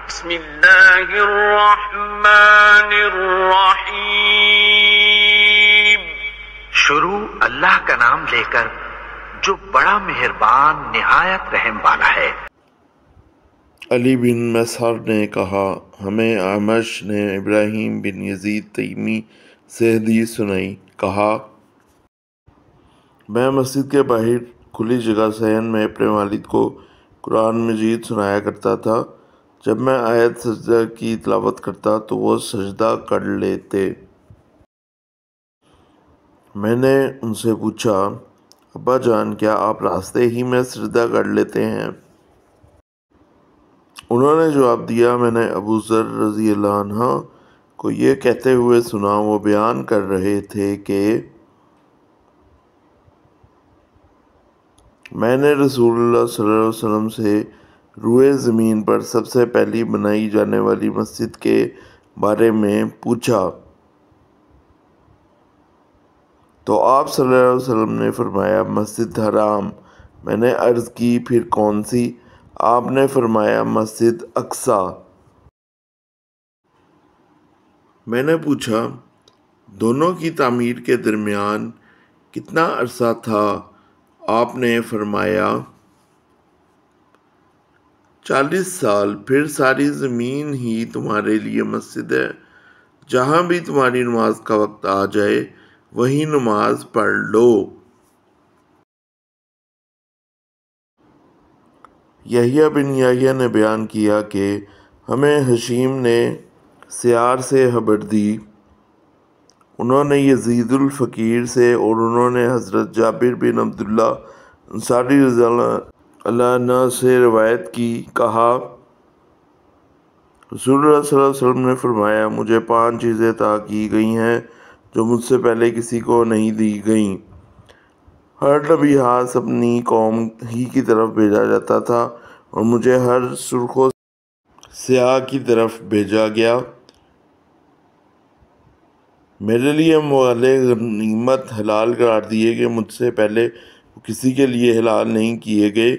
بسم اللہ الرحمن الرحیم۔ شروع اللہ کا نام لے کر جو بڑا مہربان نہایت رحم والا ہے۔ علی بن مسہر نے کہا، ہمیں اعمش نے ابراہیم بن یزید تیمی سے حدیث سنائی۔ کہا، میں مسجد کے باہر کھلی جگہ صحن میں اپنے والد کو قرآن مجید سنایا کرتا تھا۔ جب میں آیت سجدہ کی تلاوت کرتا تو وہ سجدہ کر لیتے۔ میں نے ان سے پوچھا، ابا جان، کیا آپ راستے ہی میں سجدہ کر لیتے ہیں؟ انہوں نے جواب دیا، میں نے ابو ذر رضی اللہ عنہ کو یہ کہتے ہوئے سنا، وہ بیان کر رہے تھے کہ میں نے رسول اللہ صلی اللہ علیہ وسلم سے روئے زمین پر سب سے پہلی بنائی جانے والی مسجد کے بارے میں پوچھا تو آپ صلی اللہ علیہ وسلم نے فرمایا، مسجد حرام۔ میں نے عرض کی، پھر کون سی؟ آپ نے فرمایا، مسجد اقصی۔ میں نے پوچھا، دونوں کی تعمیر کے درمیان کتنا عرصہ تھا؟ آپ نے فرمایا، 40 سال۔ پھر ساری زمین ہی تمہارے لیے مسجد ہے، جہاں بھی تمہاری نماز کا وقت آ جائے وہیں نماز پڑھ لو۔ یحییٰ بن یحییٰ نے بیان کیا کہ ہمیں حشیم نے سیار سے خبر دی، انہوں نے یزید الفقیر سے اور انہوں نے حضرت جابر بن عبداللہ انصاری رضی اللہ عنہ سے روایت کی۔ کہا، رسول اللہ صلی اللہ علیہ وسلم نے فرمایا، مجھے 5 چیزیں عطا کی گئی ہیں جو مجھ سے پہلے کسی کو نہیں دی گئیں۔ ہر نبی خاص اپنی قوم ہی کی طرف بھیجا جاتا تھا اور مجھے ہر سرخ و سیاہ کی طرف بھیجا گیا۔ میرے لیے مال غنیمت حلال قرار دیے گئے، مجھ سے پہلے وہ کسی کے لیے حلال نہیں کیے گئے۔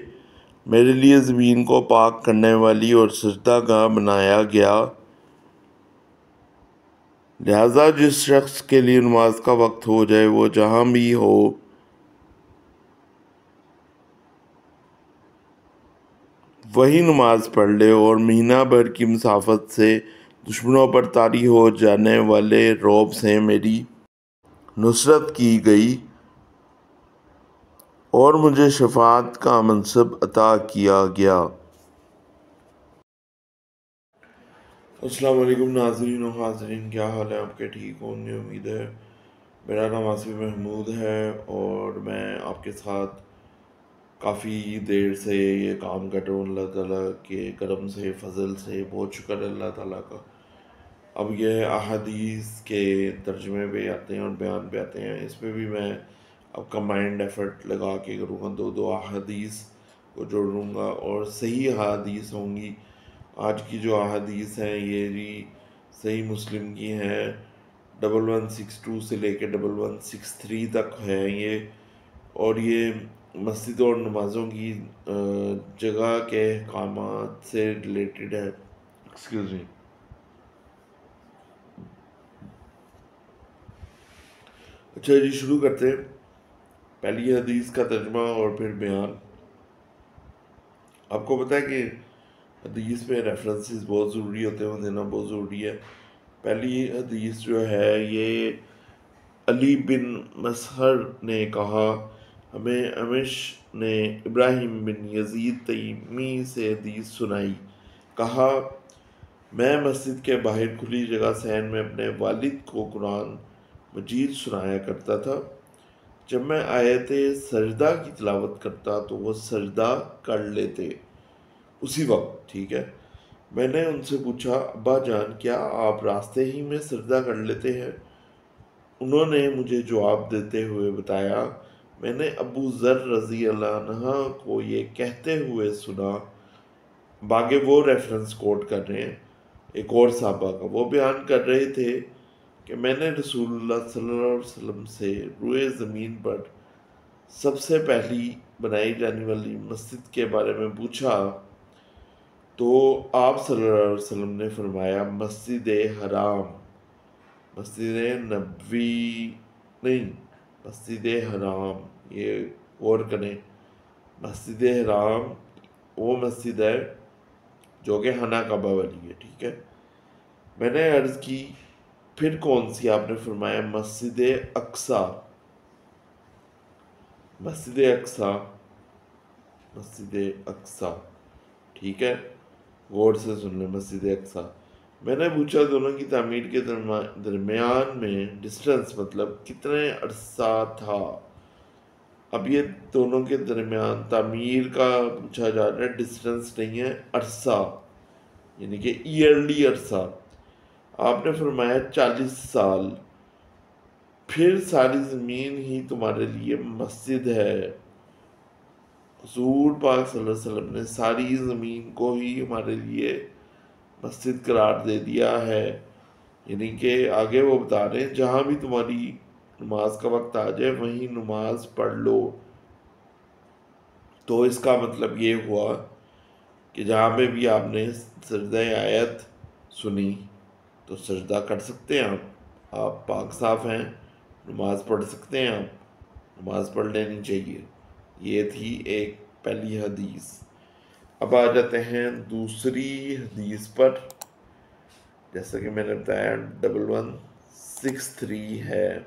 میرے لیے زمین کو پاک کرنے والی اور سجدہ گاہ بنایا گیا، لہٰذا جس شخص کے لیے نماز کا وقت ہو جائے وہ جہاں بھی ہو وہی نماز پڑھ لے، اور مہینہ بھر کی مسافت سے دشمنوں پر طاری ہو جانے والے رعب سے میری نصرت کی گئی اور مجھے شفاعت کا منصب عطا کیا گیا۔ السلام علیکم ناظرین و حاضرین، کیا حال ہے آپ کے؟ ٹھیک ہوں گے امید ہے۔ میرا نام آصف محمود ہے اور میں آپ کے ساتھ کافی دیر سے یہ کام کر رہا ہوں۔ اللہ تعالیٰ کے کرم سے، فضل سے، بہت شکر اللہ تعالیٰ کا۔ اب یہ احادیث کے ترجمے پہ آتے ہیں اور بیان پہ آتے ہیں، اس پہ بھی میں اب کمبائنڈ ایفرٹ لگا کے کروں گا، 2 احادیث کو جوڑوں گا اور صحیح احادیث ہوں گی۔ آج کی جو احادیث ہیں یہ بھی صحیح مسلم کی ہیں، 1162 سے لے کے 1163 تک ہے یہ، اور یہ مسجد اور نمازوں کی جگہ کے احکامات سے ریلیٹڈ ہے۔ Excuse me. اچھا جی، شروع کرتے ہیں۔ پہلی حدیث کا ترجمہ اور پھر بیان۔ آپ کو پتہ ہے کہ حدیث میں ریفرنسز بہت ضروری ہوتے ہیں، دینا بہت ضروری ہے۔ پہلی حدیث جو ہے یہ علی بن مسہر نے کہا، ہمیں اعمش نے ابراہیم بن یزید تیمی سے حدیث سنائی۔ کہا، میں مسجد کے باہر کھلی جگہ صحن میں اپنے والد کو قرآن مجید سنایا کرتا تھا۔ جب میں آیت سجدہ کی تلاوت کرتا تو وہ سجدہ کر لیتے اسی وقت، ٹھیک ہے۔ میں نے ان سے پوچھا، ابا جان، کیا آپ راستے ہی میں سجدہ کر لیتے ہیں؟ انہوں نے مجھے جواب دیتے ہوئے بتایا، میں نے ابو ذر رضی اللہ عنہ کو یہ کہتے ہوئے سنا، باقی وہ ریفرنس کوٹ کر رہے ہیں ایک اور صحابہ کا، وہ بیان کر رہے تھے کہ میں نے رسول اللہ صلی اللہ علیہ وسلم سے روئے زمین پر سب سے پہلی بنائی جانے والی مسجد کے بارے میں پوچھا تو آپ صلی اللہ علیہ وسلم نے فرمایا مسجد حرام، مسجد نبوی نہیں، مسجد حرام، یہ غور کریں، مسجد حرام وہ مسجد ہے جو کہ خانہ کعبہ والی ہے، ٹھیک ہے۔ میں نے عرض کی پھر کون سی؟ آپ نے فرمایا مسجد اقصی، مسجد اقصی، مسجد اقصی، ٹھیک ہے، غور سے سن لیں، مسجد اقصی۔ میں نے پوچھا دونوں کی تعمیر کے درمیان میں ڈسٹنس مطلب کتنے عرصہ تھا؟ اب یہ دونوں کے درمیان تعمیر کا پوچھا جا رہا ہے، ڈسٹنس نہیں ہے، عرصہ یعنی کہ ایئرلی عرصہ۔ آپ نے فرمایا 40 سال۔ پھر ساری زمین ہی تمہارے لیے مسجد ہے۔ حضور پاک صلی اللہ علیہ وسلم نے ساری زمین کو ہی ہمارے لیے مسجد قرار دے دیا ہے، یعنی کہ آگے وہ بتا رہے ہیں جہاں بھی تمہاری نماز کا وقت آ جائے وہیں نماز پڑھ لو۔ تو اس کا مطلب یہ ہوا کہ جہاں پہ بھی آپ نے سجدہ آیت سنی تو سجدہ کر سکتے ہیں، آپ پاک صاف ہیں، نماز پڑھ سکتے ہیں، آپ نماز پڑھ لینی چاہیے۔ یہ تھی ایک پہلی حدیث۔ اب آ جاتے ہیں دوسری حدیث پر، جیسا کہ میں نے بتایا 1163 ہے،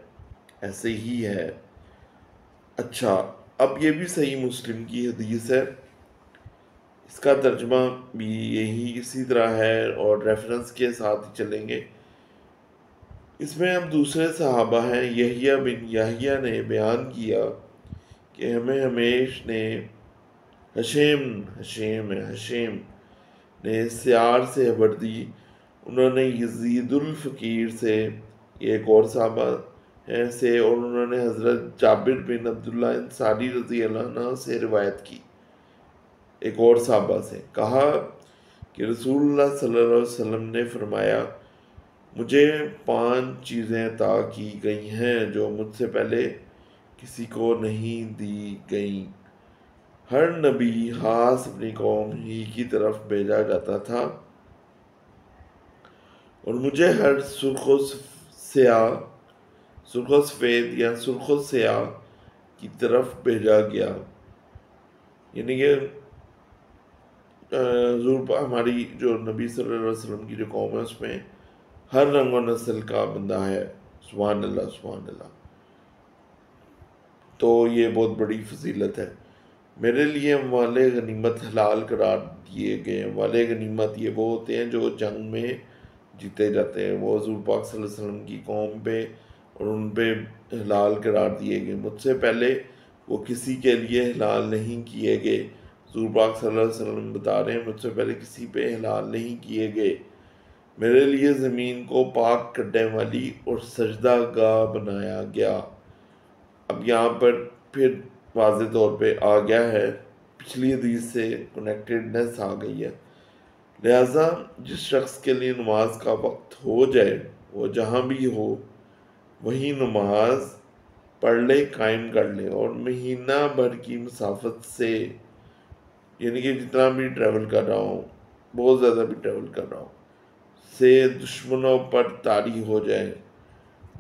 ایسے ہی ہے۔ اچھا، اب یہ بھی صحیح مسلم کی حدیث ہے، اس کا ترجمہ بھی یہی اسی طرح ہے اور ریفرنس کے ساتھ ہی چلیں گے۔ اس میں اب دوسرے صحابہ ہیں، یحییٰ بن یحییٰ نے بیان کیا کہ ہمیں ہمیش نے حشیم نے سیار سے خبر دی، انہوں نے یزید الفقیر سے، یہ ایک اور صحابہ ہیں سے، اور انہوں نے حضرت جابر بن عبداللہ انصاری رضی اللہ عنہ سے روایت کی، ایک اور صحابہ سے، کہا کہ رسول اللہ صلی اللہ علیہ وسلم نے فرمایا مجھے 5 چیزیں عطا کی گئی ہیں جو مجھ سے پہلے کسی کو نہیں دی گئیں۔ ہر نبی خاص اپنی قوم ہی کی طرف بھیجا جاتا تھا اور مجھے ہر سرخ و سفید یا سرخ و سیاہ کی طرف بھیجا گیا، یعنی کہ حضور ہماری جو نبی صلی اللہ علیہ وسلم کی جو قوم ہے اس میں ہر رنگ و نسل کا بندہ ہے، سبحان اللہ سبحان اللہ۔ تو یہ بہت بڑی فضیلت ہے۔ میرے لیے اموال غنیمت حلال قرار دیے گئے۔ اموال غنیمت یہ وہ ہوتے ہیں جو جنگ میں جیتے جاتے ہیں، وہ حضور پاک صلی اللہ علیہ وسلم کی قوم پہ اور ان پہ حلال قرار دیے گئے، مجھ سے پہلے وہ کسی کے لیے حلال نہیں کیے گئے۔ حضور پاک صلی اللہ علیہ وسلم بتا رہے ہیں مجھ سے پہلے کسی پہ حلال نہیں کیے گئے۔ میرے لیے زمین کو پاک کرنے والی اور سجدہ گاہ بنایا گیا۔ اب یہاں پر پھر واضح طور پہ آ گیا ہے، پچھلی حدیث سے کنیکٹڈنس آ گئی ہے، لہٰذا جس شخص کے لیے نماز کا وقت ہو جائے وہ جہاں بھی ہو وہیں نماز پڑھ لے، قائم کر لے، اور مہینہ بھر کی مسافت سے، یعنی کہ جتنا بھی ٹریول کر رہا ہوں، بہت زیادہ بھی ٹریول کر رہا ہوں، سے دشمنوں پر طاری ہو جائے،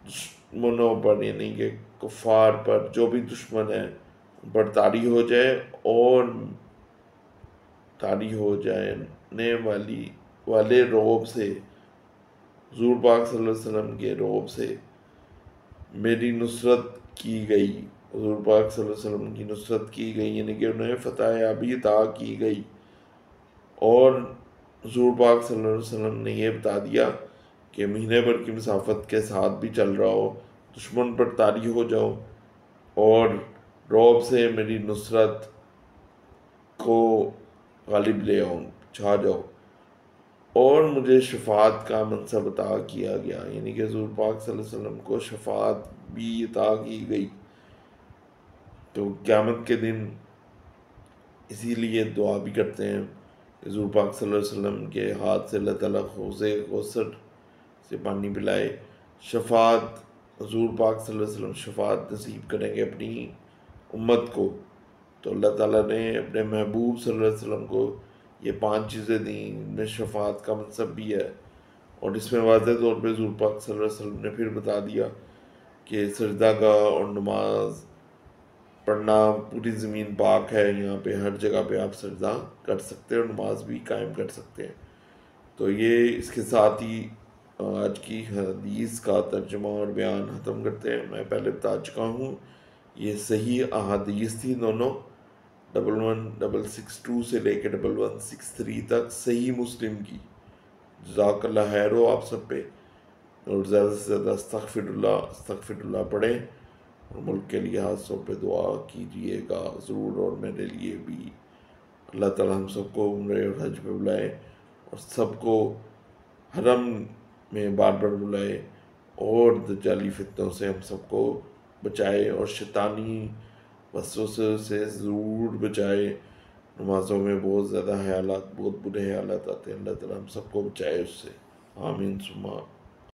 دشمنوں پر یعنی کہ کفار پر، جو بھی دشمن ہے ان پر طاری ہو جائے، اور طاری ہو جانے والے رعب سے، حضور پاک صلی اللہ علیہ وسلم کے رعب سے میری نصرت کی گئی، حضور پاک صلی اللہ علیہ وسلم کی نصرت کی گئی، یعنی کہ انہیں فتح یابی عطا کی گئی، اور حضور پاک صلی اللہ علیہ وسلم نے یہ بتا دیا کہ مہینے بھر کی مسافت کے ساتھ بھی چل رہا ہو، دشمن پر طاری ہو جاؤ اور رعب سے میری نصرت کو غالب لے آؤں، چھا جاؤ، اور مجھے شفاعت کا منصب عطا کیا گیا، یعنی کہ حضور پاک صلی اللہ علیہ وسلم کو شفاعت بھی عطا کی گئی۔ تو قیامت کے دن اسی لیے دعا بھی کرتے ہیں، حضور پاک صلی اللہ علیہ وسلم کے ہاتھ سے اللہ تعالیٰ حوض کوثر سے پانی پلائے، شفاعت، حضور پاک صلی اللہ علیہ وسلم شفاعت نصیب کریں گے اپنی امت کو، تو اللہ تعالیٰ نے اپنے محبوب صلی اللہ علیہ وسلم کو یہ 5 چیزیں دیں، میں شفاعت کا منصب بھی ہے، اور اس میں واضح طور پہ حضور پاک صلی اللہ علیہ وسلم نے پھر بتا دیا کہ سجدہ گاہ اور نماز پڑھنا، پوری زمین پاک ہے، یہاں پہ ہر جگہ پہ آپ سجدہ کر سکتے ہیں اور نماز بھی قائم کر سکتے ہیں۔ تو یہ اس کے ساتھ ہی آج کی حدیث کا ترجمہ اور بیان ختم کرتے ہیں۔ میں پہلے بتا چکا ہوں یہ صحیح احادیث تھی دونوں، 11662 سے لے کے 1163 تک، صحیح مسلم کی۔ جزاک اللہ خیر ہو آپ سب پہ، اور زیادہ سے زیادہ استغفر اللہ پڑھیں، اور ملک کے لحاظ پہ دعا کیجیے گا ضرور، اور میرے لیے بھی۔ اللہ تعالیٰ ہم سب کو عمرہ اور حج پہ بلائے، اور سب کو حرم میں بار بار بلائے، اور دجالی فتنوں سے ہم سب کو بچائے، اور شیطانی وسوسے سے ضرور بچائے۔ نمازوں میں بہت زیادہ خیالات، بہت برے خیالات آتے ہیں، اللہ تعالیٰ ہم سب کو بچائے اس سے، آمین ثم